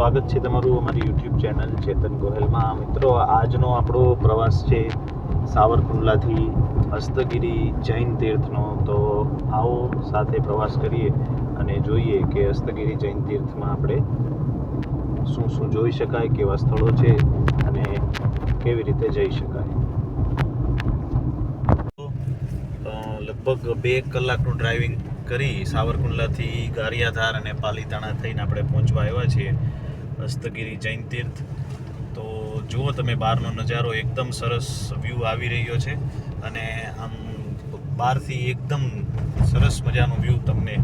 સ્વાગત છે તમારું અમારી યુટ્યુબ ચેનલ ચેતન ગોહેલમાં। મિત્રો, આજનો આપણો પ્રવાસ છે સાવરકુંડલાથી હસ્તગીરી જૈન તીર્થનો। તો આવો સાથે પ્રવાસ કરીએ અને જોઈએ કે હસ્તગીરી જૈન તીર્થમાં આપણે શું શું જોઈ શકાય, કેવા સ્થળો છે અને કેવી રીતે જઈ શકાય। લગભગ 2 કલાકનું ડ્રાઇવિંગ કરી સાવરકુંડલાથી ગારિયાધાર અને પાલીતાણા થઈને આપણે પહોંચવા આવ્યા છીએ હસ્તગીરી જૈન તીર્થ। તો જુઓ તમે બહારનો નજારો, એકદમ સરસ વ્યૂ આવી રહ્યો છે અને આમ બહારથી એકદમ સરસ મજાનો વ્યૂ તમને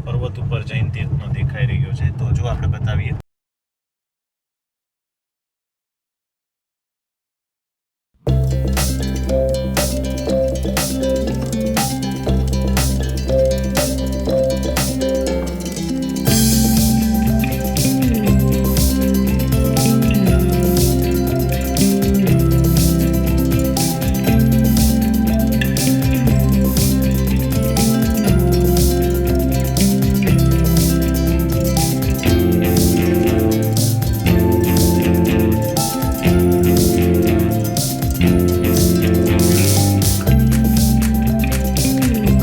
પર્વત ઉપર જૈન તીર્થનો દેખાઈ રહ્યો છે। તો જો આપણે બતાવીએ।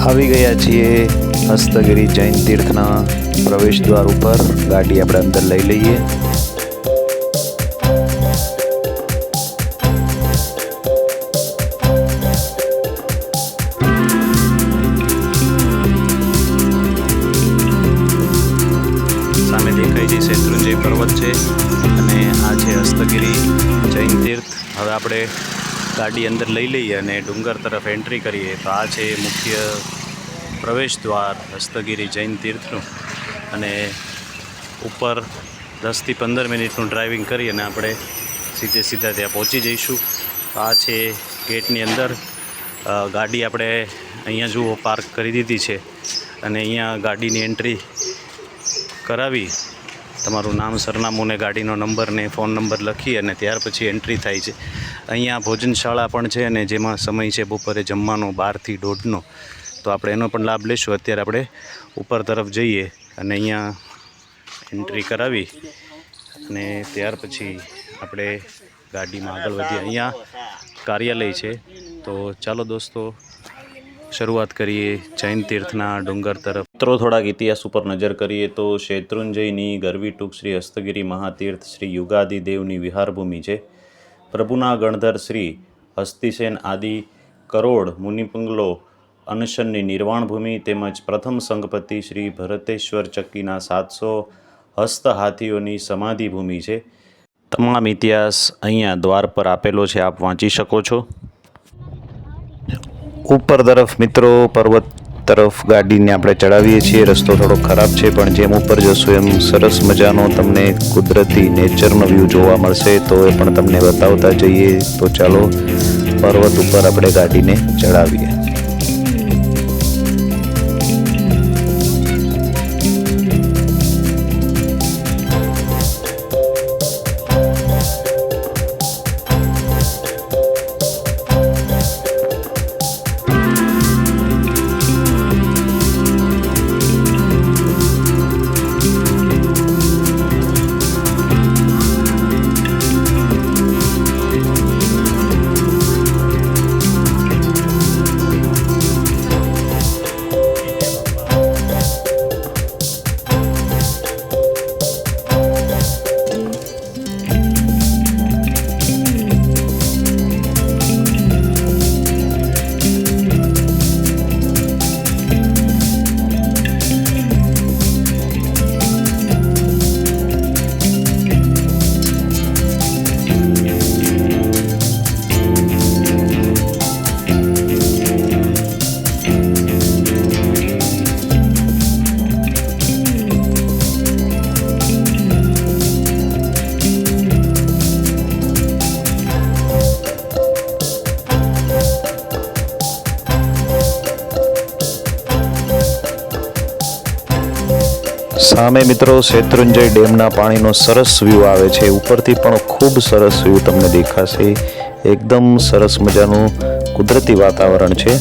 આવી ગયા છીએ હસ્તગીરી જૈન તીર્થના પ્રવેશ દ્વાર ઉપર। ગાડી આપણે અંદર લઈ લઈએ। સામે દેખાય છે શેત્રુંજય પર્વત છે અને આ છે હસ્તગીરી જૈન તીર્થ। હવે આપણે ગાડી અંદર લઈ લઈએ અને ડુંગર તરફ એન્ટ્રી કરીએ। તો આ છે મુખ્ય પ્રવેશ દ્વાર હસ્તગીરી જૈન તીર્થનું અને ઉપર 10 થી 15 મિનિટનું ડ્રાઇવિંગ કરી અને આપણે સીધા ત્યાં પહોંચી જઈશું। તો આ છે ગેટની અંદર ગાડી આપણે અહીંયા જુઓ પાર્ક કરી દીધી છે અને અહીંયા ગાડીની એન્ટ્રી કરાવી તમારું નામ, સરનામું ને ગાડીનો નંબર ને ફોન નંબર લખી અને ત્યાર પછી એન્ટ્રી થાય છે। અહીંયા ભોજનશાળા પણ છે અને જેમાં સમય છે બપોરે જમવાનો 12 થી 1:30નો। તો આપણે એનો પણ લાભ લઈશું। અત્યારે આપણે ઉપર તરફ જઈએ અને અહીંયા એન્ટ્રી કરાવી અને ત્યાર પછી આપણે ગાડીમાં આગળ વધીએ। અહીંયા કાર્યાલય છે। તો ચાલો દોસ્તો, શરૂઆત કરીએ જૈન તીર્થના ડુંગર તરફ। મિત્રો, થોડાક ઇતિહાસ ઉપર નજર કરીએ તો શેત્રુંજયની ગરવી ટૂંક શ્રી હસ્તગીરી મહાતીર્થ શ્રી યુગાદિ દેવની વિહારભૂમિ છે। પ્રભુના ગણધર શ્રી હસ્તિસેન આદિ કરોડ મુનિપંગલો અનશનની નિર્વાણ ભૂમિ તેમજ પ્રથમ સંઘપતિ શ્રી ભરતેશ્વર ચક્કીના 700 હસ્ત હાથીઓની સમાધિ ભૂમિ છે। તમામ ઇતિહાસ અહીંયા દ્વાર પર આપેલો છે, આપ વાંચી શકો છો। ઉપર તરફ મિત્રો પર્વત તરફ ગાડીને આપણે ચડાવીએ છીએ। રસ્તો થોડો ખરાબ છે પણ જેમ ઉપર જશો એમ સરસ મજાનો તમને કુદરતી નેચરનો વ્યૂ જોવા મળશે। તો એ પણ તમને બતાવતા જઈએ। તો ચાલો પર્વત ઉપર આપણે ગાડીને ચડાવીએ। સામે મિત્રો શેત્રુંજય ડેમના પાણીનો સરસ વ્યૂ આવે છે। ઉપરથી પણ ખૂબ સરસ વ્યૂ તમને દેખાશે। એકદમ સરસ મજાનું કુદરતી વાતાવરણ છે।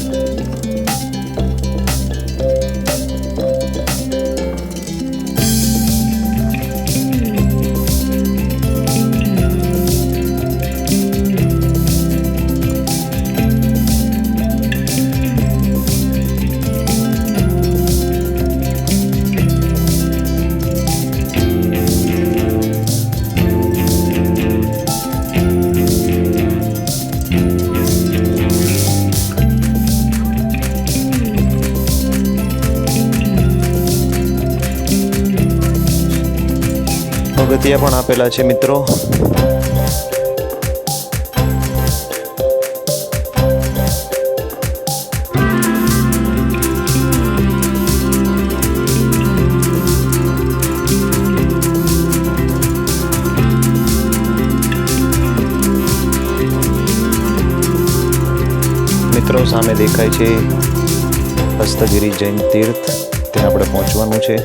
પગથિયા પણ આપેલા છે મિત્રો. મિત્રો સામે દેખાય છે હસ્તગીરી જૈન તીર્થ, ત્યાં આપણે પહોંચવાનું છે.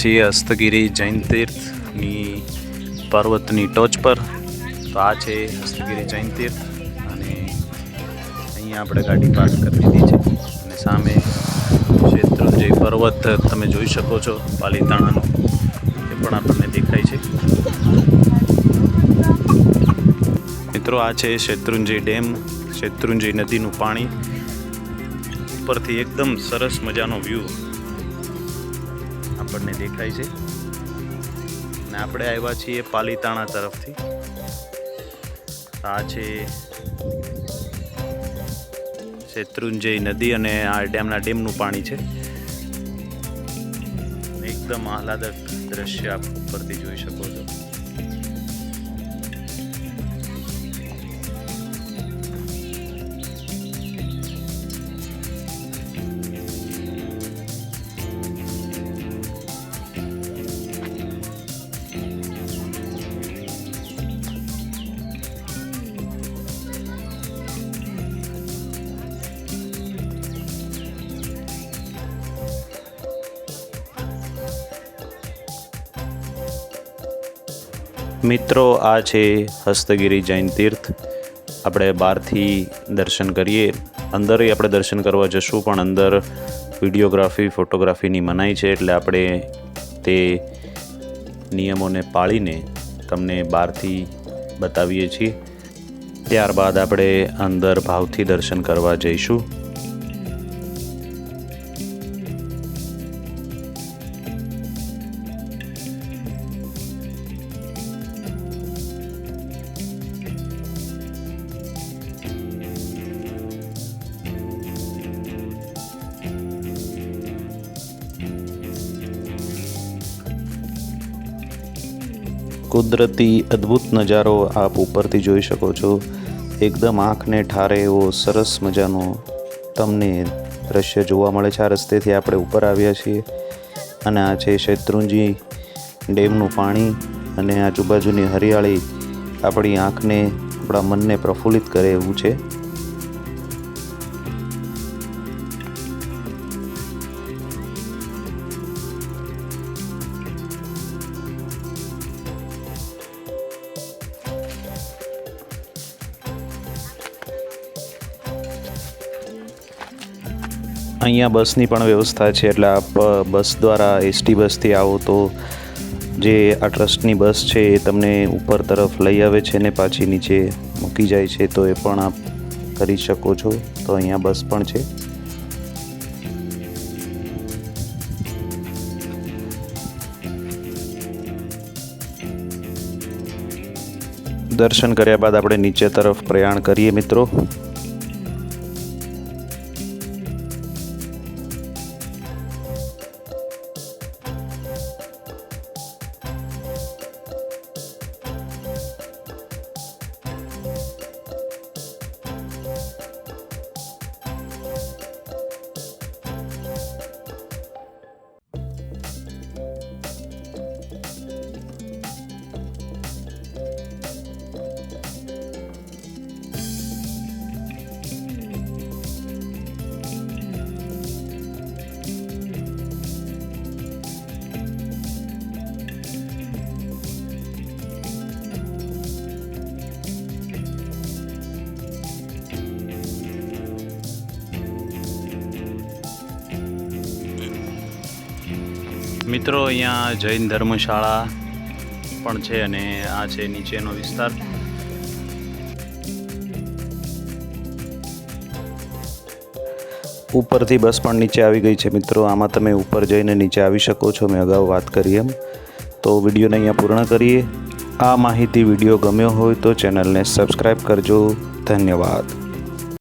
છીએ હસ્તગીરી જૈન તીર્થની પર્વતની ટોચ પર. તો આ છે હસ્તગીરી જૈન તીર્થ અને અહીંયા આપણે ગાડી પાર્ક કરી દીધી છે અને સામે શેત્રુંજય પર્વત તમે જોઈ શકો છો પાલીતાણાનો, એ પણ આપણને દેખાય છે. મિત્રો આ છે શેત્રુંજય ડેમ, શેત્રુંજય નદીનું પાણી ઉપરથી એકદમ સરસ મજાનો વ્યૂ આપણને દેખાય છે. અને આપણે આવ્યા છીએ પાલીતાણા તરફથી. આ છે શેત્રુંજય નદી અને આ ડેમનું પાણી છે. એકદમ આહલાદક દ્રશ્ય આપ ઉપરથી જોઈ શકો છો. મિત્રો આ છે હસ્તગીરી જૈન તીર્થ. આપણે બહારથી દર્શન કરીએ, અંદર આપણે દર્શન કરવા જશું પણ અંદર વિડીયોગ્રાફી ફોટોગ્રાફીની મનાઈ છે, એટલે આપણે તે નિયમોને પાળીને તમને બહારથી બતાવીએ છીએ. ત્યારબાદ આપણે અંદર ભાવથી દર્શન કરવા જઈશું. કુદરતી અદ્ભુત નજારો આપ ઉપરથી જોઈ શકો છો. એકદમ આંખને ઠારે એવો સરસ મજાનો તમને દ્રશ્ય જોવા મળે છે. આ રસ્તેથી આપણે ઉપર આવ્યા છીએ અને આ છે શેત્રુંજય ડેમનું પાણી અને આજુબાજુની હરિયાળી આપણી આંખને, આપણા મનને પ્રફુલ્લિત કરે એવું છે. અહીંયા બસની પણ વ્યવસ્થા છે, એટલે આપ બસ દ્વારા એસટી બસથી આવો તો જે આ ટ્રસ્ટની બસ છે એ તમને ઉપર તરફ લઈ આવે છે ને પાછી નીચે મૂકી જાય છે, તો એ પણ આપ કરી શકો છો. તો અહીંયા બસ પણ છે. દર્શન કર્યા બાદ આપણે નીચે તરફ પ્રયાણ કરીએ મિત્રો. મિત્રો અહીંયા જૈન ધર્મશાળા પણ છે અને આ છે નીચેનો વિસ્તાર. ઉપરથી બસ પણ નીચે આવી ગઈ છે મિત્રો. આમાં તમે ઉપર જઈને નીચે આવી શકો છો, મેં અગાઉ વાત કરી એમ. તો વિડીયોને અહીંયા પૂર્ણ કરીએ. આ માહિતી વિડીયો ગમ્યો હોય તો ચેનલને સબસ્ક્રાઈબ કરજો. ધન્યવાદ.